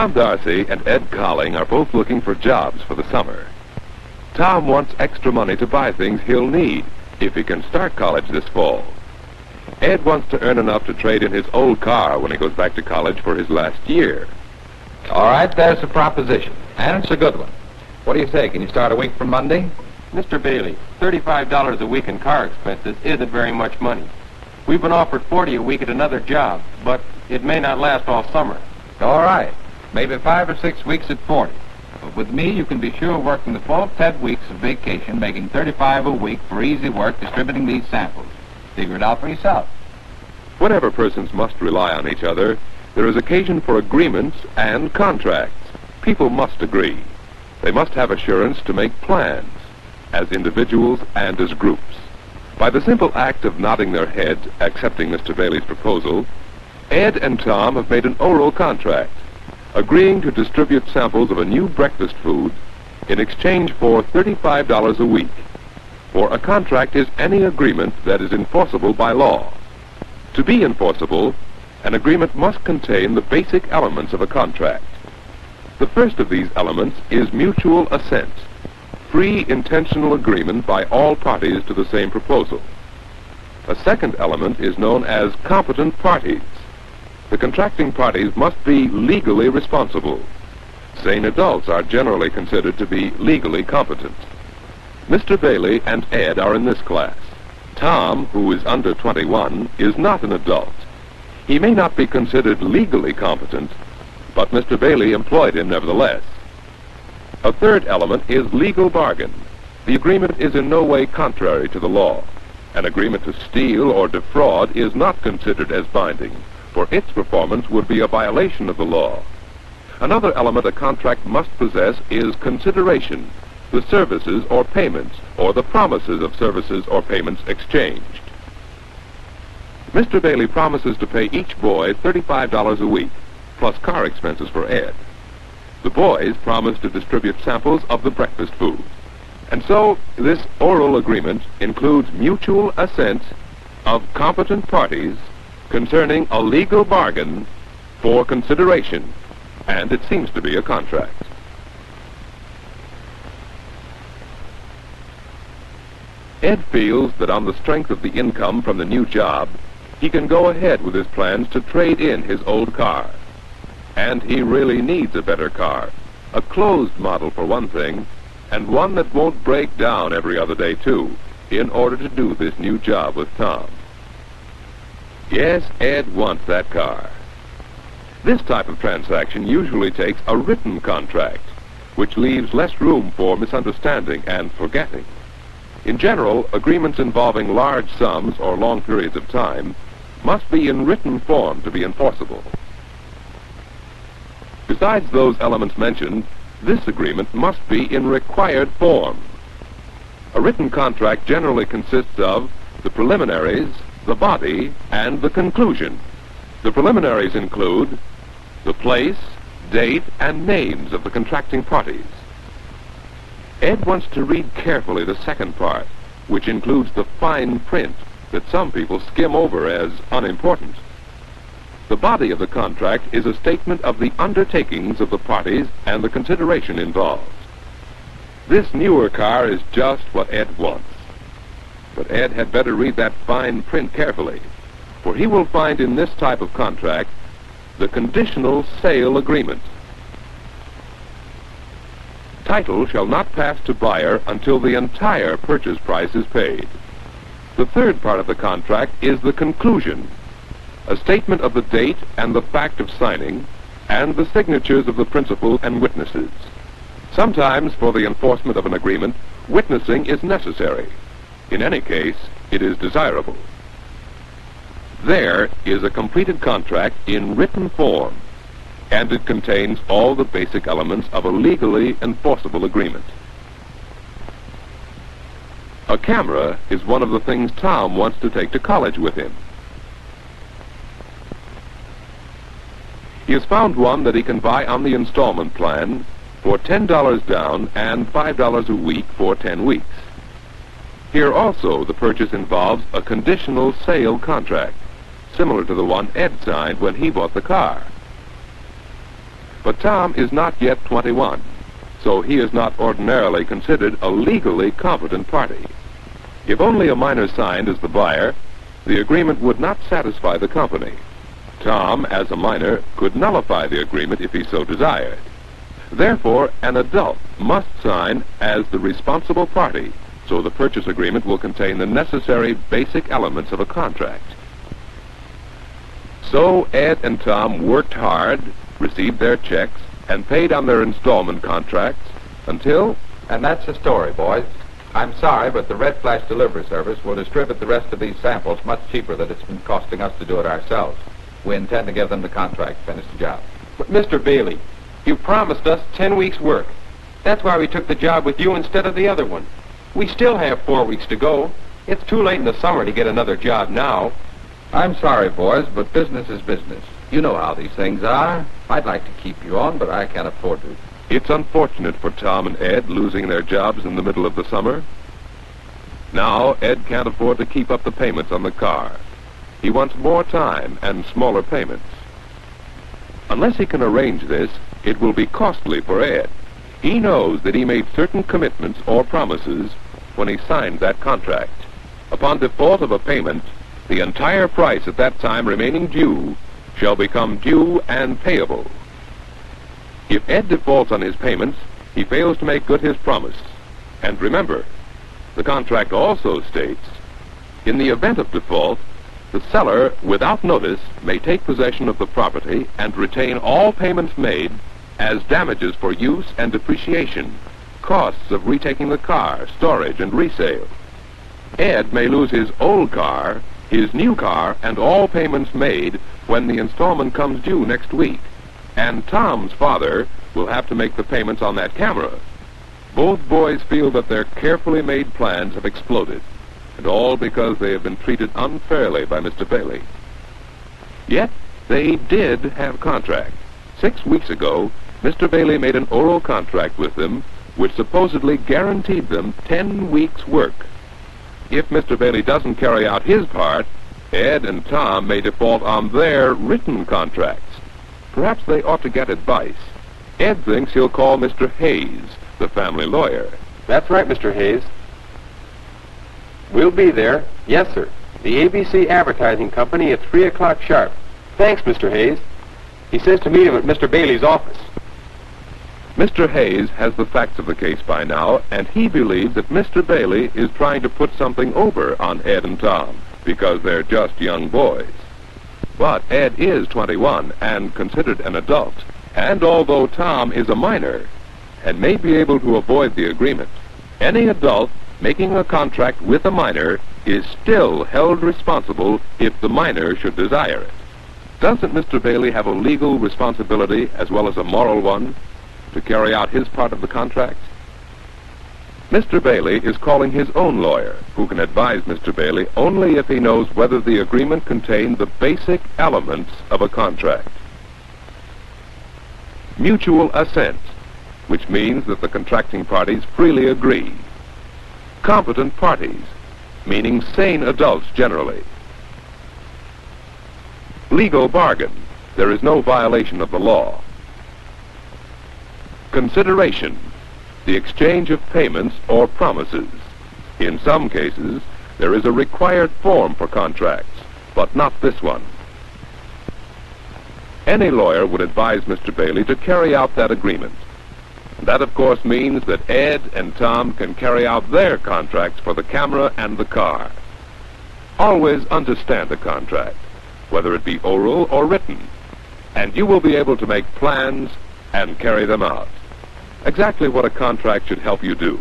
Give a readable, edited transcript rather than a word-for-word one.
Tom Darcy and Ed Colling are both looking for jobs for the summer. Tom wants extra money to buy things he'll need if he can start college this fall. Ed wants to earn enough to trade in his old car when he goes back to college for his last year. All right, there's the proposition, and it's a good one. What do you say? Can you start a week from Monday? Mr. Bailey, $35 a week in car expenses isn't very much money. We've been offered $40 a week at another job, but it may not last all summer. All right, maybe 5 or 6 weeks at 40. But with me, you can be sure of working the full 10 weeks of vacation, making $35 a week for easy work distributing these samples. Figure it out for yourself. Whenever persons must rely on each other, there is occasion for agreements and contracts. People must agree. They must have assurance to make plans, as individuals and as groups. By the simple act of nodding their heads, accepting Mr. Bailey's proposal, Ed and Tom have made an oral contract, agreeing to distribute samples of a new breakfast food in exchange for $35 a week. For a contract is any agreement that is enforceable by law. To be enforceable, an agreement must contain the basic elements of a contract. The first of these elements is mutual assent, free intentional agreement by all parties to the same proposal. A second element is known as competent parties. The contracting parties must be legally responsible. Sane adults are generally considered to be legally competent. Mr. Bailey and Ed are in this class. Tom, who is under 21, is not an adult. He may not be considered legally competent, but Mr. Bailey employed him nevertheless. A third element is legal bargain. The agreement is in no way contrary to the law. An agreement to steal or defraud is not considered as binding, for its performance would be a violation of the law. Another element a contract must possess is consideration, the services or payments, or the promises of services or payments exchanged. Mr. Bailey promises to pay each boy $35 a week, plus car expenses for Ed. The boys promise to distribute samples of the breakfast food. And so, this oral agreement includes mutual assent of competent parties concerning a legal bargain for consideration, and it seems to be a contract. Ed feels that on the strength of the income from the new job, he can go ahead with his plans to trade in his old car. And he really needs a better car, a closed model for one thing, and one that won't break down every other day too, in order to do this new job with Tom. Yes, Ed wants that car. This type of transaction usually takes a written contract, which leaves less room for misunderstanding and forgetting. In general, agreements involving large sums or long periods of time must be in written form to be enforceable. Besides those elements mentioned, this agreement must be in required form. A written contract generally consists of the preliminaries, the body, and the conclusion. The preliminaries include the place, date, and names of the contracting parties. Ed wants to read carefully the second part, which includes the fine print that some people skim over as unimportant. The body of the contract is a statement of the undertakings of the parties and the consideration involved. This newer car is just what Ed wants. But Ed had better read that fine print carefully, for he will find in this type of contract the conditional sale agreement. Title shall not pass to buyer until the entire purchase price is paid. The third part of the contract is the conclusion, a statement of the date and the fact of signing, and the signatures of the principal and witnesses. Sometimes, for the enforcement of an agreement, witnessing is necessary. In any case, it is desirable. There is a completed contract in written form, and it contains all the basic elements of a legally enforceable agreement. A camera is one of the things Tom wants to take to college with him. He has found one that he can buy on the installment plan for $10 down and $5 a week for 10 weeks. Here also the purchase involves a conditional sale contract, similar to the one Ed signed when he bought the car. But Tom is not yet 21, so he is not ordinarily considered a legally competent party. If only a minor signed as the buyer, the agreement would not satisfy the company. Tom, as a minor, could nullify the agreement if he so desired. Therefore, an adult must sign as the responsible party, so the purchase agreement will contain the necessary basic elements of a contract. So Ed and Tom worked hard, received their checks, and paid on their installment contracts until... And that's the story, boys. I'm sorry, but the Red Flash Delivery Service will distribute the rest of these samples much cheaper than it's been costing us to do it ourselves. We intend to give them the contract to finish the job. But, Mr. Bailey, you promised us 10 weeks' work. That's why we took the job with you instead of the other one. We still have 4 weeks to go. It's too late in the summer to get another job now. I'm sorry, boys, but business is business. You know how these things are. I'd like to keep you on, but I can't afford to. It's unfortunate for Tom and Ed losing their jobs in the middle of the summer. Now, Ed can't afford to keep up the payments on the car. He wants more time and smaller payments. Unless he can arrange this, it will be costly for Ed. He knows that he made certain commitments or promises when he signed that contract. Upon default of a payment, the entire price at that time remaining due shall become due and payable. If Ed defaults on his payments, he fails to make good his promise. And remember, the contract also states, in the event of default, the seller, without notice, may take possession of the property and retain all payments made as damages for use and depreciation, costs of retaking the car, storage, and resale. Ed may lose his old car, his new car, and all payments made when the installment comes due next week. And Tom's father will have to make the payments on that camera. Both boys feel that their carefully made plans have exploded, and all because they have been treated unfairly by Mr. Bailey. Yet, they did have contract. 6 weeks ago, Mr. Bailey made an oral contract with them, which supposedly guaranteed them 10 weeks' work. If Mr. Bailey doesn't carry out his part, Ed and Tom may default on their written contracts. Perhaps they ought to get advice. Ed thinks he'll call Mr. Hayes, the family lawyer. That's right, Mr. Hayes. We'll be there. Yes, sir. The ABC Advertising Company at 3 o'clock sharp. Thanks, Mr. Hayes. He says to meet him at Mr. Bailey's office. Mr. Hayes has the facts of the case by now, and he believes that Mr. Bailey is trying to put something over on Ed and Tom, because they're just young boys. But Ed is 21 and considered an adult, and although Tom is a minor and may be able to avoid the agreement, any adult making a contract with a minor is still held responsible if the minor should desire it. Doesn't Mr. Bailey have a legal responsibility as well as a moral one to carry out his part of the contract? Mr. Bailey is calling his own lawyer, who can advise Mr. Bailey only if he knows whether the agreement contained the basic elements of a contract. Mutual assent, which means that the contracting parties freely agree. Competent parties, meaning sane adults generally. Legal bargain, there is no violation of the law. Consideration, the exchange of payments or promises. In some cases, there is a required form for contracts, but not this one. Any lawyer would advise Mr. Bailey to carry out that agreement. That, of course, means that Ed and Tom can carry out their contracts for the camera and the car. Always understand a contract, whether it be oral or written, and you will be able to make plans and carry them out. Exactly what a contract should help you do.